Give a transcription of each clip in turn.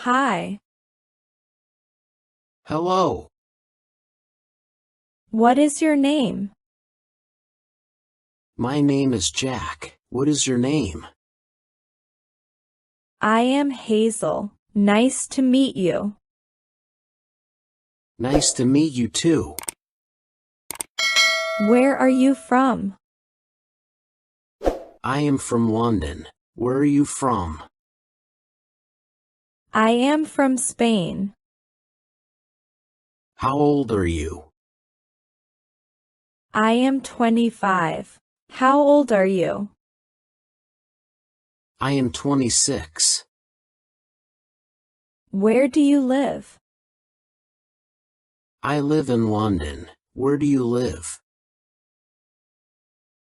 Hi. Hello. What is your name? My name is Jack. What is your name? I am Hazel. Nice to meet you. Nice to meet you too. Where are you from? I am from London. Where are you from? I am from Spain. How old are you? I am 25. How old are you? I am 26. Where do you live? I live in London. Where do you live?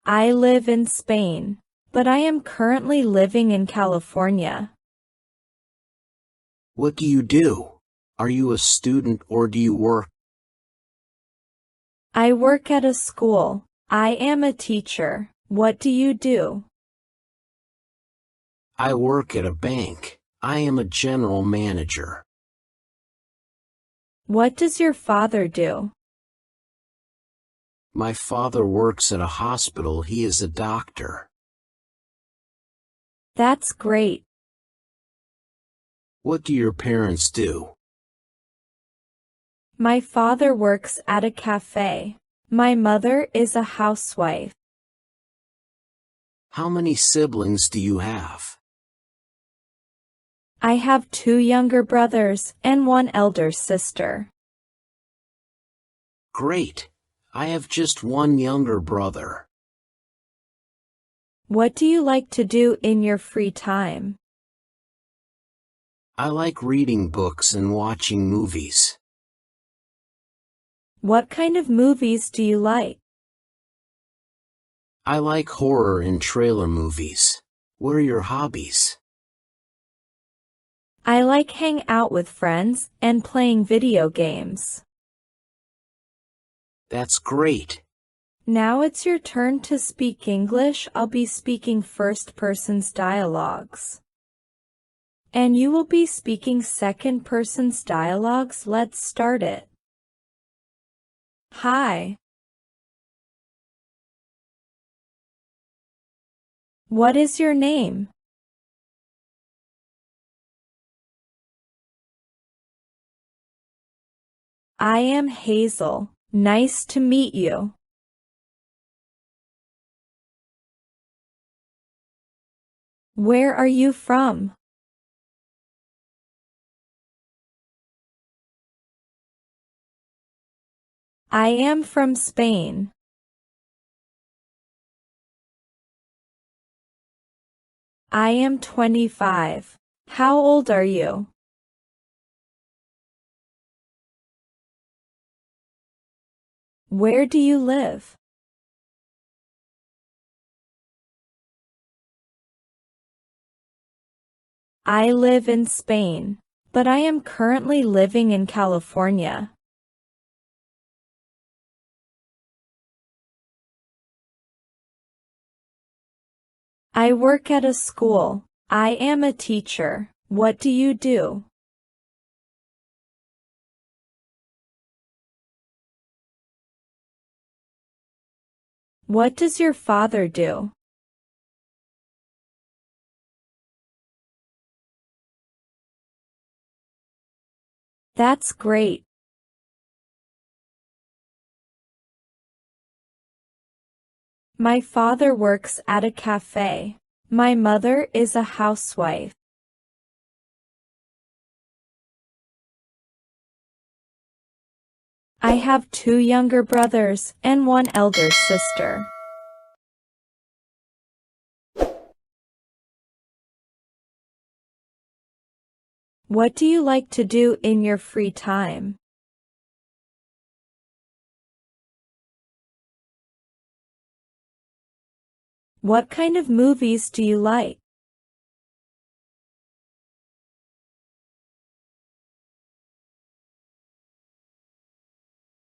I live in Spain, but I am currently living in California. What do you do? Are you a student or do you work? I work at a school. I am a teacher. What do you do? I work at a bank. I am a general manager. What does your father do? My father works at a hospital. He is a doctor. That's great. What do your parents do? My father works at a cafe. My mother is a housewife. How many siblings do you have? I have 2 younger brothers and 1 elder sister. Great. I have just one younger brother. What do you like to do in your free time? I like reading books and watching movies. What kind of movies do you like? I like horror and trailer movies. What are your hobbies? I like hang out with friends and playing video games. That's great. Now it's your turn to speak English. I'll be speaking first person's dialogues. And you will be speaking second person's dialogues. Let's start it. Hi. What is your name? I am Hazel. Nice to meet you. Where are you from? I am from Spain. I am 25. How old are you? Where do you live? I live in Spain, but I am currently living in California. I work at a school. I am a teacher. What do you do? What does your father do? That's great. My father works at a cafe. My mother is a housewife. I have 2 younger brothers and 1 elder sister. What do you like to do in your free time? What kind of movies do you like?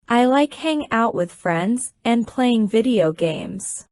I like hang out with friends and playing video games.